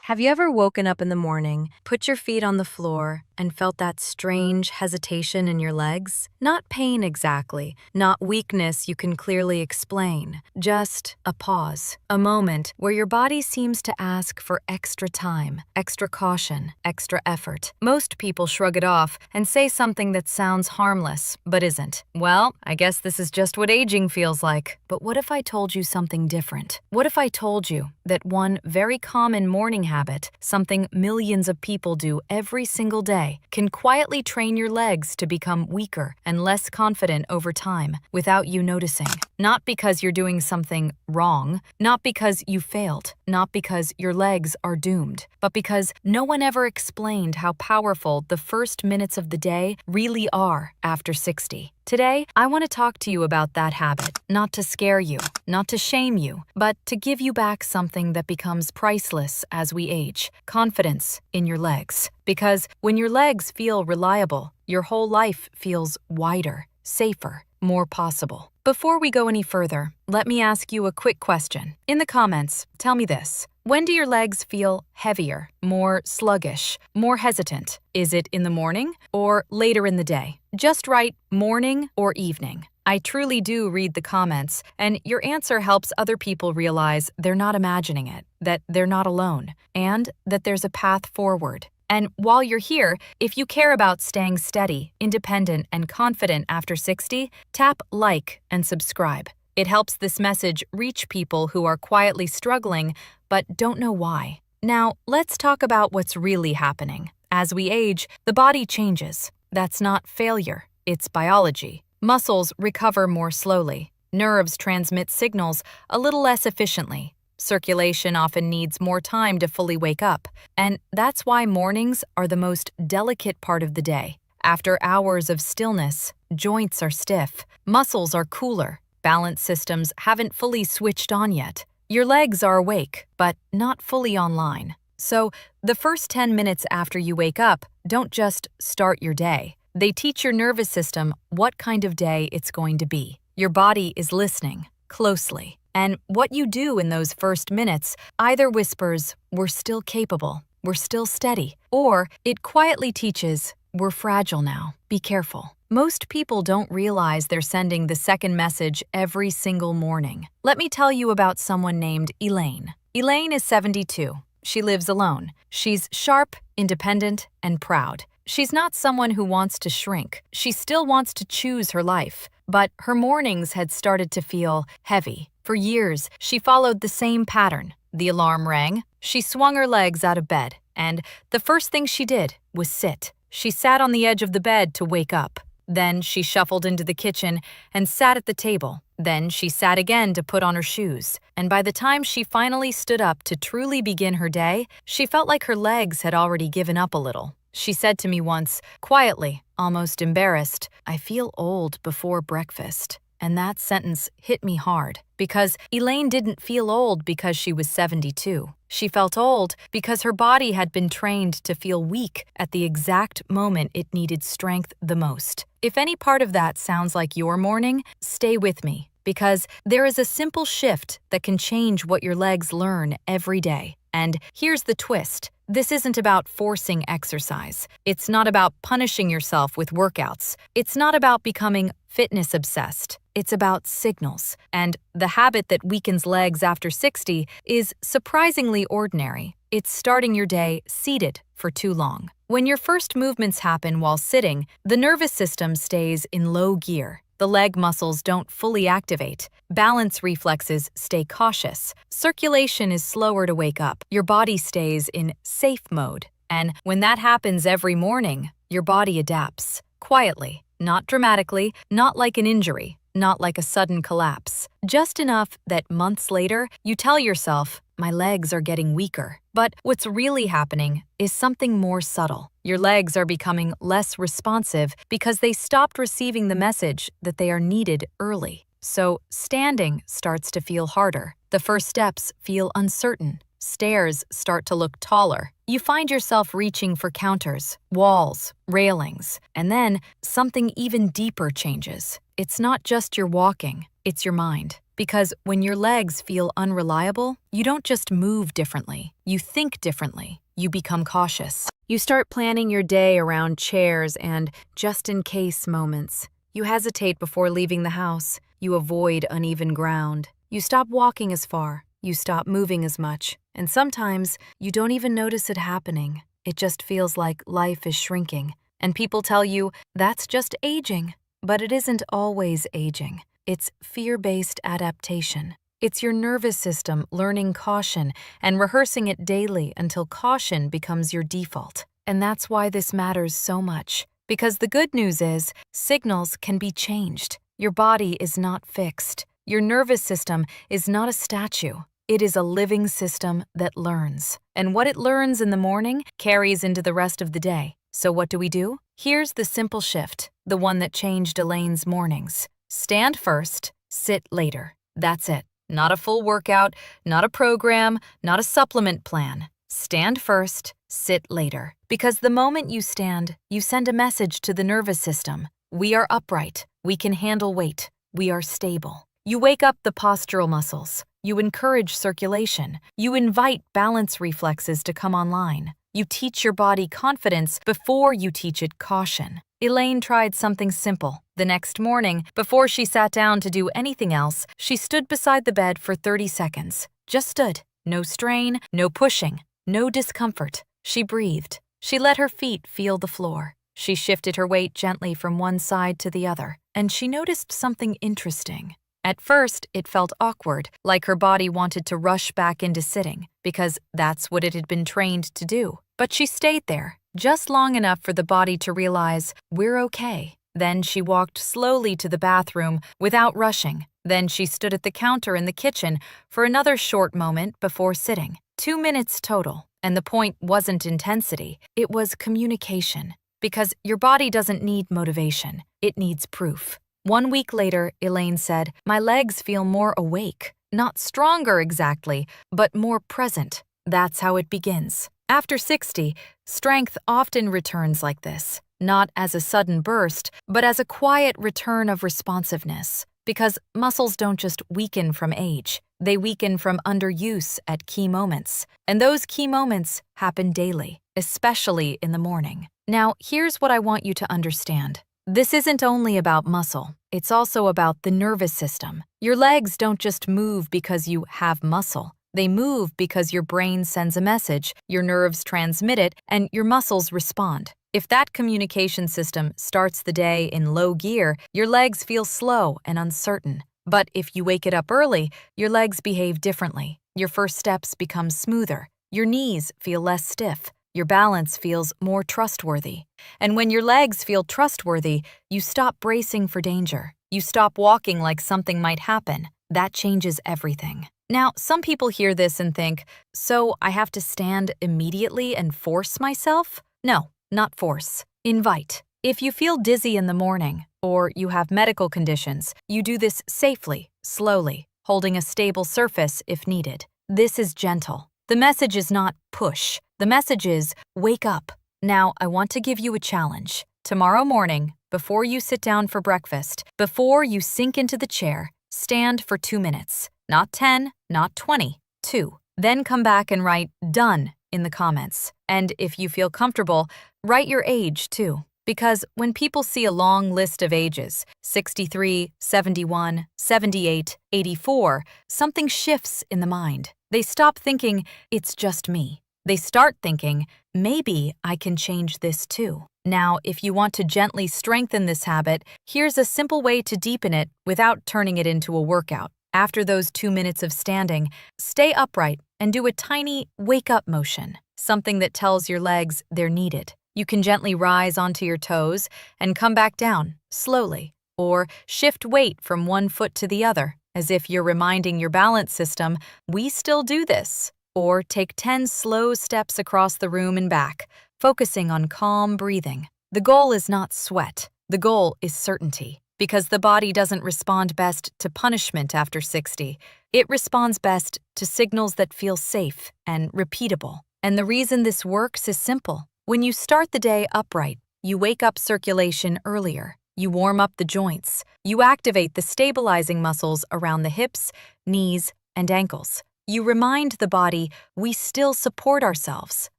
Have you ever woken up in the morning, put your feet on the floor, and felt that strange hesitation in your legs? Not pain exactly, not weakness you can clearly explain, just a pause, a moment where your body seems to ask for extra time, extra caution, extra effort. Most people shrug it off and say something that sounds harmless, but isn't. Well, I guess this is just what aging feels like. But what if I told you something different? What if I told you that one very common morning habit, something millions of people do every single day, can quietly train your legs to become weaker and less confident over time without you noticing? Not because you're doing something wrong, not because you failed, not because your legs are doomed, but because no one ever explained how powerful the first minutes of the day really are after 60. Today, I want to talk to you about that habit, not to scare you, not to shame you, but to give you back something that becomes priceless as we age: confidence in your legs. Because when your legs feel reliable, your whole life feels wider, safer, more possible. Before we go any further, let me ask you a quick question. In the comments, tell me this. When do your legs feel heavier, more sluggish, more hesitant? Is it in the morning or later in the day? Just write morning or evening. I truly do read the comments, and your answer helps other people realize they're not imagining it, that they're not alone, and that there's a path forward. And while you're here, if you care about staying steady, independent, and confident after 60, tap like and subscribe. It helps this message reach people who are quietly struggling but don't know why. Now, let's talk about what's really happening. As we age, the body changes. That's not failure, it's biology. Muscles recover more slowly. Nerves transmit signals a little less efficiently. Circulation often needs more time to fully wake up, and that's why mornings are the most delicate part of the day. After hours of stillness, joints are stiff, muscles are cooler, balance systems haven't fully switched on yet. Your legs are awake, but not fully online. So, the first 10 minutes after you wake up don't just start your day. They teach your nervous system what kind of day it's going to be. Your body is listening closely. And what you do in those first minutes either whispers, "We're still capable, we're still steady," or it quietly teaches, "We're fragile now, be careful." Most people don't realize they're sending the second message every single morning. Let me tell you about someone named Elaine. Elaine is 72. She lives alone. She's sharp, independent, and proud. She's not someone who wants to shrink. She still wants to choose her life. But her mornings had started to feel heavy. For years, she followed the same pattern. The alarm rang, she swung her legs out of bed, and the first thing she did was sit. She sat on the edge of the bed to wake up. Then she shuffled into the kitchen and sat at the table. Then she sat again to put on her shoes. And by the time she finally stood up to truly begin her day, she felt like her legs had already given up a little. She said to me once, quietly, almost embarrassed, "I feel old before breakfast." And that sentence hit me hard, because Elaine didn't feel old because she was 72. She felt old because her body had been trained to feel weak at the exact moment it needed strength the most. If any part of that sounds like your morning, stay with me, because there is a simple shift that can change what your legs learn every day. And here's the twist. This isn't about forcing exercise. It's not about punishing yourself with workouts. It's not about becoming fitness obsessed. It's about signals. And the habit that weakens legs after 60 is surprisingly ordinary. It's starting your day seated for too long. When your first movements happen while sitting, the nervous system stays in low gear. The leg muscles don't fully activate. Balance reflexes stay cautious. Circulation is slower to wake up. Your body stays in safe mode. And when that happens every morning, your body adapts. Quietly, not dramatically, not like an injury, not like a sudden collapse. Just enough that months later, you tell yourself, "My legs are getting weaker." But what's really happening is something more subtle. Your legs are becoming less responsive because they stopped receiving the message that they are needed early. So standing starts to feel harder. The first steps feel uncertain. Stairs start to look taller. You find yourself reaching for counters, walls, railings, and then something even deeper changes. It's not just your walking, it's your mind. Because when your legs feel unreliable, you don't just move differently, you think differently. You become cautious. You start planning your day around chairs and just-in-case moments. You hesitate before leaving the house. You avoid uneven ground. You stop walking as far. You stop moving as much. And sometimes, you don't even notice it happening. It just feels like life is shrinking. And people tell you, that's just aging. But it isn't always aging. It's fear-based adaptation. It's your nervous system learning caution and rehearsing it daily until caution becomes your default. And that's why this matters so much. Because the good news is, signals can be changed. Your body is not fixed. Your nervous system is not a statue. It is a living system that learns. And what it learns in the morning carries into the rest of the day. So what do? Here's the simple shift, the one that changed Elaine's mornings. Stand first, sit later. That's it. Not a full workout, not a program, not a supplement plan. Stand first, sit later. Because the moment you stand, you send a message to the nervous system. We are upright. We can handle weight. We are stable. You wake up the postural muscles. You encourage circulation. You invite balance reflexes to come online. You teach your body confidence before you teach it caution. Elaine tried something simple. The next morning, before she sat down to do anything else, she stood beside the bed for 30 seconds. Just stood. No strain, no pushing, no discomfort. She breathed. She let her feet feel the floor. She shifted her weight gently from one side to the other, and she noticed something interesting. At first, it felt awkward, like her body wanted to rush back into sitting, because that's what it had been trained to do. But she stayed there, just long enough for the body to realize, we're okay. Then she walked slowly to the bathroom without rushing. Then she stood at the counter in the kitchen for another short moment before sitting. 2 minutes total. And the point wasn't intensity, it was communication. Because your body doesn't need motivation, it needs proof. 1 week later, Elaine said, my legs feel more awake. Not stronger exactly, but more present. That's how it begins. After 60, strength often returns like this. Not as a sudden burst, but as a quiet return of responsiveness. Because muscles don't just weaken from age, they weaken from underuse at key moments. And those key moments happen daily, especially in the morning. Now, here's what I want you to understand. This isn't only about muscle, it's also about the nervous system. Your legs don't just move because you have muscle. They move because your brain sends a message, your nerves transmit it, and your muscles respond. If that communication system starts the day in low gear, your legs feel slow and uncertain. But if you wake it up early, your legs behave differently. Your first steps become smoother. Your knees feel less stiff. Your balance feels more trustworthy. And when your legs feel trustworthy, you stop bracing for danger. You stop walking like something might happen. That changes everything. Now, some people hear this and think, so I have to stand immediately and force myself? No, not force. Invite. If you feel dizzy in the morning, or you have medical conditions, you do this safely, slowly, holding a stable surface if needed. This is gentle. The message is not push. The message is wake up. Now, I want to give you a challenge. Tomorrow morning, before you sit down for breakfast, before you sink into the chair, stand for 2 minutes. Not 10, not 20, 2. Then come back and write done in the comments. And if you feel comfortable, write your age too. Because when people see a long list of ages, 63, 71, 78, 84, something shifts in the mind. They stop thinking, it's just me. They start thinking, maybe I can change this too. Now, if you want to gently strengthen this habit, here's a simple way to deepen it without turning it into a workout. After those 2 minutes of standing, stay upright and do a tiny wake-up motion, something that tells your legs they're needed. You can gently rise onto your toes and come back down, slowly, or shift weight from one foot to the other, as if you're reminding your balance system, we still do this. Or take 10 slow steps across the room and back, focusing on calm breathing. The goal is not sweat. The goal is certainty. Because the body doesn't respond best to punishment after 60. It responds best to signals that feel safe and repeatable. And the reason this works is simple. When you start the day upright, you wake up circulation earlier. You warm up the joints. You activate the stabilizing muscles around the hips, knees, and ankles. You remind the body we still support ourselves,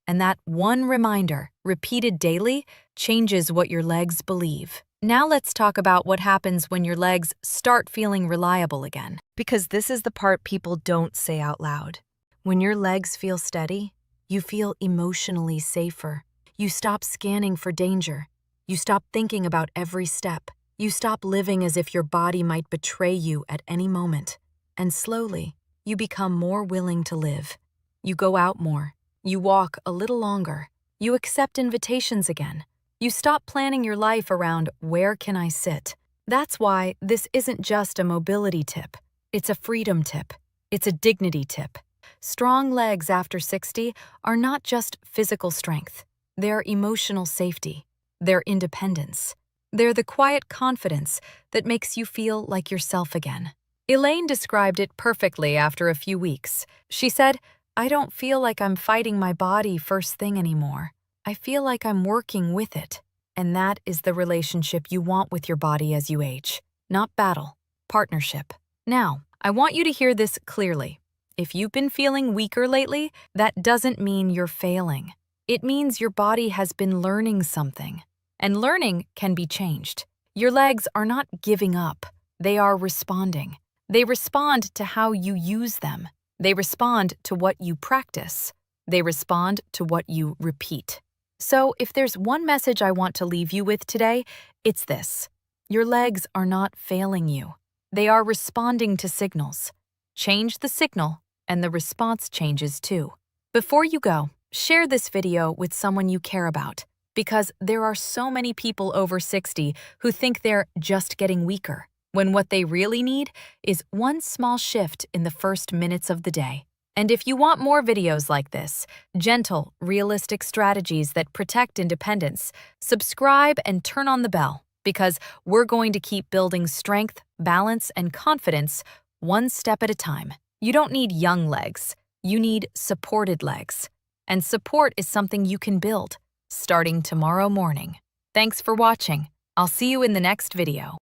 and that one reminder, repeated daily, changes what your legs believe. Now let's talk about what happens when your legs start feeling reliable again, because this is the part people don't say out loud. When your legs feel steady, you feel emotionally safer. You stop scanning for danger. You stop thinking about every step. You stop living as if your body might betray you at any moment. And slowly, you become more willing to live. You go out more. You walk a little longer. You accept invitations again. You stop planning your life around where can I sit. That's why this isn't just a mobility tip. It's a freedom tip. It's a dignity tip. Strong legs after 60 are not just physical strength. They're emotional safety. They're independence. They're the quiet confidence that makes you feel like yourself again. Elaine described it perfectly after a few weeks. She said, "I don't feel like I'm fighting my body first thing anymore. I feel like I'm working with it." And that is the relationship you want with your body as you age. Not battle, partnership. Now, I want you to hear this clearly. If you've been feeling weaker lately, that doesn't mean you're failing. It means your body has been learning something. And learning can be changed. Your legs are not giving up. They are responding. They respond to how you use them. They respond to what you practice. They respond to what you repeat. So if there's one message I want to leave you with today, it's this. Your legs are not failing you. They are responding to signals. Change the signal, and the response changes too. Before you go, share this video with someone you care about, because there are so many people over 60 who think they're just getting weaker, when what they really need is one small shift in the first minutes of the day. And if you want more videos like this, gentle, realistic strategies that protect independence, subscribe and turn on the bell, because we're going to keep building strength, balance, and confidence one step at a time. You don't need young legs. You need supported legs. And support is something you can build, starting tomorrow morning. Thanks for watching. I'll see you in the next video.